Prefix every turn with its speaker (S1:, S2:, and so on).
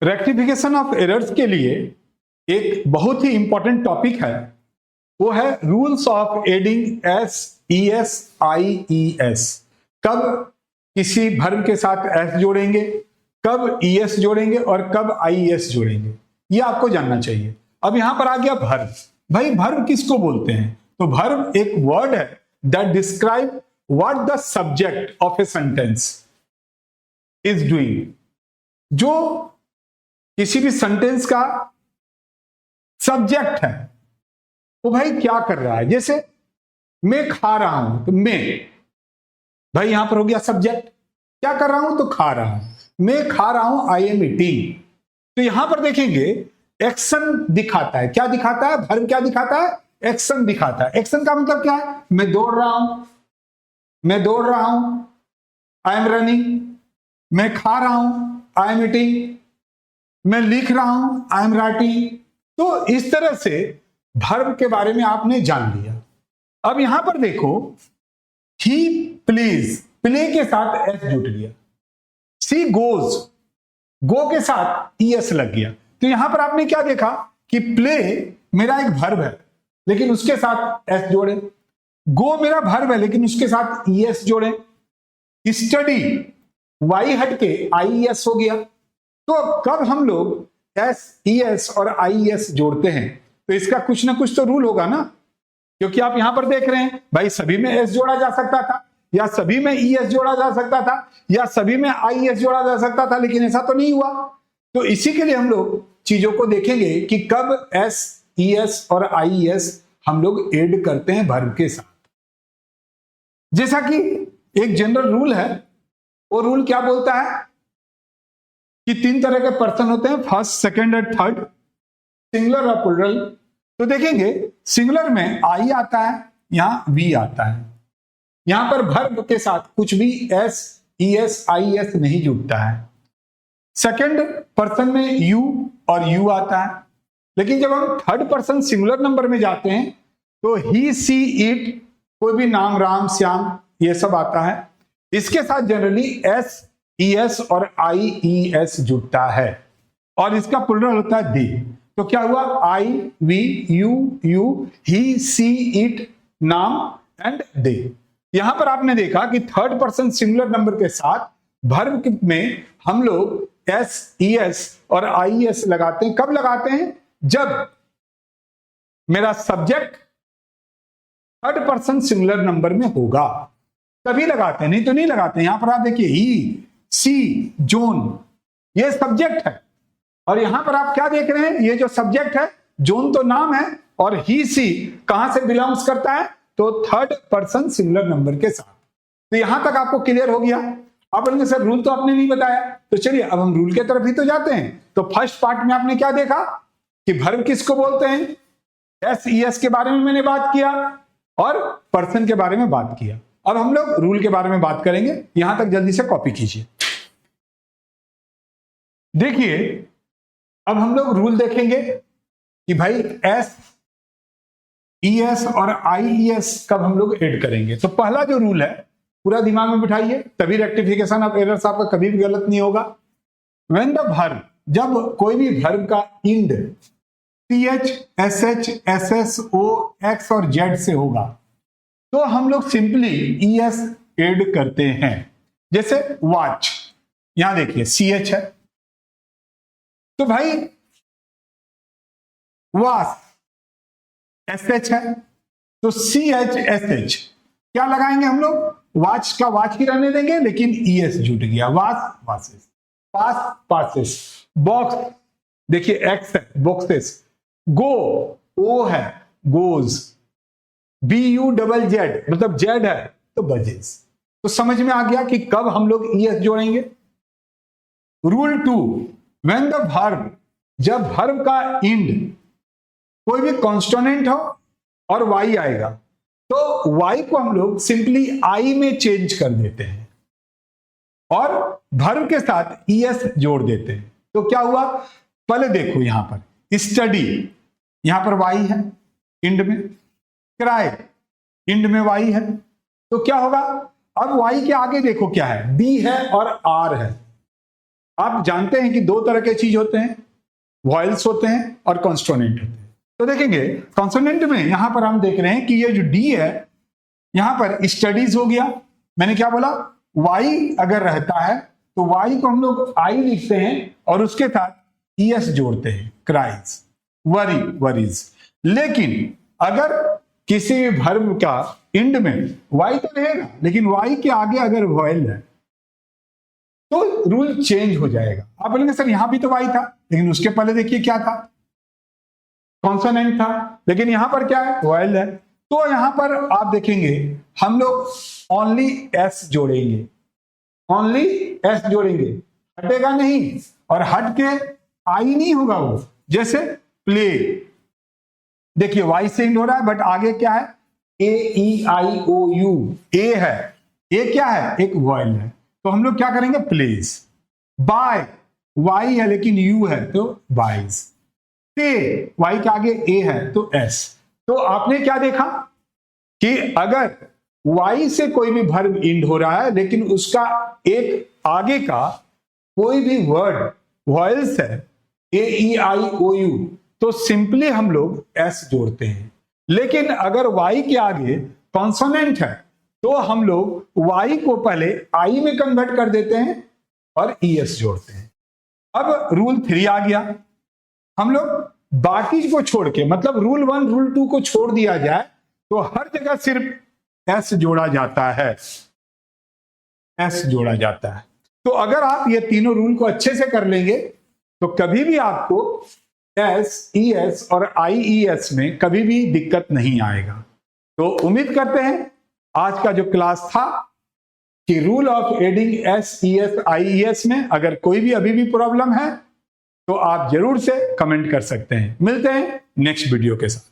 S1: Rectification of errors के लिए एक बहुत ही इंपॉर्टेंट टॉपिक है, वो है rules of adding S E S I E S. कब किसी वर्ब के साथ एस जोड़ेंगे, कब ई एस जोड़ेंगे और कब आई एस जोड़ेंगे, ये आपको जानना चाहिए। अब यहां पर आ गया वर्ब। भाई वर्ब किसको बोलते हैं? तो वर्ब एक वर्ड है that describe what the subject of a sentence is doing. जो किसी भी सेंटेंस का सब्जेक्ट है वो भाई क्या कर रहा है। जैसे मैं खा रहा हूं तो मैं, भाई यहां पर हो गया सब्जेक्ट, क्या कर रहा हूं तो खा रहा हूं। मैं खा रहा हूं, आई एम ईटिंग। तो यहां पर देखेंगे एक्शन दिखाता है। क्या दिखाता है? वर्ब क्या दिखाता है? एक्शन दिखाता है। एक्शन का मतलब क्या है? मैं दौड़ रहा हूं, मैं दौड़ रहा हूं, आई एम रनिंग। मैं खा रहा हूं, आई एम ईटिंग। मैं लिख रहा हूं, आई एम राइटिंग। तो इस तरह से वर्ब के बारे में आपने जान लिया। अब यहां पर देखो, ही प्लेज, प्ले के साथ एस जुट गया। सी गोज, गो के साथ ई एस लग गया। तो यहां पर आपने क्या देखा कि प्ले मेरा एक वर्ब है लेकिन उसके साथ एस जोड़े, गो मेरा वर्ब है लेकिन उसके साथ ई एस जोड़े, स्टडी वाई हट के आई एस हो गया। तो कब हम लोग एस ई एस और आई एस जोड़ते हैं तो इसका कुछ ना कुछ तो रूल होगा ना, क्योंकि आप यहां पर देख रहे हैं भाई सभी में एस जोड़ा जा सकता था, या सभी में ई एस जोड़ा जा सकता था, या सभी में आई एस जोड़ा जा सकता था, लेकिन ऐसा तो नहीं हुआ। तो इसी के लिए हम लोग चीजों को देखेंगे कि कब एस ई एस और आई एस हम लोग ऐड करते हैं वर्ब के साथ। जैसा कि एक जनरल रूल है, वो रूल क्या बोलता है कि 3 तरह के पर्सन होते हैं, फर्स्ट, सेकंड और थर्ड, सिंगुलर और प्लुरल। तो देखेंगे सिंगुलर में आई आता है, यहां वी आता है। यहां पर वर्ब के साथ कुछ भी S E S I S नहीं जुड़ता है। सेकंड पर्सन में यू और यू आता है। लेकिन जब हम थर्ड पर्सन सिंगुलर नंबर में जाते हैं तो ही सी इट, कोई भी नाम, राम, श्याम, ये सब आता है। इसके साथ जनरली एस ई एस और आई ई एस जुड़ता है और इसका प्लुरल होता है दे। तो क्या हुआ? I we you you he she it नाम एंड दे। यहां पर आपने देखा कि थर्ड पर्सन सिंगुलर नंबर के साथ वर्ब में हम लोग एस ई एस और आई एस लगाते हैं। कब लगाते हैं? जब मेरा subject third person singular number में होगा तभी लगाते हैं, नहीं तो नहीं लगाते। यहां पर आप देखिए ही सी जोन, ये सब्जेक्ट है और यहां पर आप क्या देख रहे हैं? ये जो सब्जेक्ट है, जोन तो नाम है और ही सी कहां से बिलोंग्स करता है? तो थर्ड पर्सन सिंगुलर नंबर के साथ। तो यहां तक आपको क्लियर हो गया। अब बोलेंगे सर रूल तो आपने नहीं बताया। तो चलिए अब हम रूल के तरफ ही तो जाते हैं। तो फर्स्ट पार्ट में आपने क्या देखा कि वर्ब किसको बोलते हैं? एस ई एस के बारे में मैंने बात किया और पर्सन के बारे में बात किया। अब हम लोग रूल के बारे में बात करेंगे। यहां तक जल्दी से कॉपी कीजिए। देखिए अब हम लोग रूल देखेंगे कि भाई एस ई एस और आई ई एस कब हम लोग ऐड करेंगे। तो पहला जो रूल है पूरा दिमाग में बिठाइए, तभी रेक्टिफिकेशन ऑफ एरर्स आपका कभी भी गलत नहीं होगा। व्हेन द वर्ब, जब कोई भी वर्ब का end T H S H S S O X और जेड से होगा तो हम लोग सिंपली ई एस ऐड करते हैं। जैसे वॉच, यहां देखिए सी एच है तो भाई वास एस एच है तो सी एच एस एच क्या लगाएंगे हम लोग? वाच का वाच ही रहने देंगे लेकिन ई एस जुट गया, vase vases, pass passes. Box देखिए एक्स है, बॉक्सेस। गो ओ है, goes. B U double Z मतलब जेड है तो बजेस। तो समझ में आ गया कि कब हम लोग ई एस जोड़ेंगे। रूल 2, व्हेन द वर्ब, जब वर्ब का इंड कोई भी कॉन्स्टोनेंट हो और वाई आएगा तो वाई को हम लोग सिंपली आई में चेंज कर देते हैं और वर्ब के साथ ई एस जोड़ देते हैं। तो क्या हुआ? पहले देखो यहां पर स्टडी, यहां पर वाई है इंड में, क्राई इंड में वाई है तो क्या होगा? अब वाई के आगे देखो क्या है? बी है और आर है आप जानते हैं कि दो तरह के चीज होते हैं, वॉयल्स होते हैं और कॉन्सोनेंट होते हैं। तो देखेंगे कॉन्सोनेंट में यहां पर हम देख रहे हैं कि ये जो डी है यहां पर स्टडीज हो गया। मैंने क्या बोला, वाई अगर रहता है तो वाई को हम लोग आई लिखते हैं और उसके साथ ईएस जोड़ते हैं, क्राइज, वरी, वरीज। लेकिन अगर किसी भी वर्ब का एंड में वाई तो रहेगा लेकिन वाई के आगे अगर वॉयल है तो रूल चेंज हो जाएगा। आप बोलेंगे सर यहां भी तो वाई था, लेकिन उसके पहले देखिए क्या था, कॉन्सोनेंट था, लेकिन यहां पर क्या है, वॉयल है। तो यहां पर आप देखेंगे हम लोग ओनली एस जोड़ेंगे, ओनली एस जोड़ेंगे, हटेगा नहीं, और हट के आई नहीं होगा वो। जैसे प्ले, देखिए वाई से एंड हो रहा है बट आगे क्या है, ए ई आई ओ यू, ए है, ए क्या है, एक वॉयल है, तो हम लोग क्या करेंगे, प्लेज। बाय, वाई है लेकिन यू है तो बाइज। पे, वाई के आगे ए है तो एस। तो आपने क्या देखा कि अगर वाई से कोई भी वर्ब एंड हो रहा है लेकिन उसका एक आगे का कोई भी वर्ड वॉयल्स है, ए ई आई ओ यू, तो सिंपली हम लोग एस जोड़ते हैं। लेकिन अगर वाई के आगे कॉन्सोनेंट है तो हम लोग वाई को पहले आई में कन्वर्ट कर देते हैं और ईएस जोड़ते हैं। अब रूल 3 आ गया, हम लोग बाकी को छोड़ के, मतलब रूल 1 रूल 2 को छोड़ दिया जाए तो हर जगह सिर्फ एस जोड़ा जाता है, एस जोड़ा जाता है। तो अगर आप ये तीनों रूल को अच्छे से कर लेंगे तो कभी भी आपको एस, ई एस और आई ई एस में कभी भी दिक्कत नहीं आएगा। तो उम्मीद करते हैं आज का जो क्लास था कि rule of adding S, E S, I E S में अगर कोई भी अभी भी प्रॉब्लम है तो आप जरूर से कमेंट कर सकते हैं। मिलते हैं नेक्स्ट वीडियो के साथ।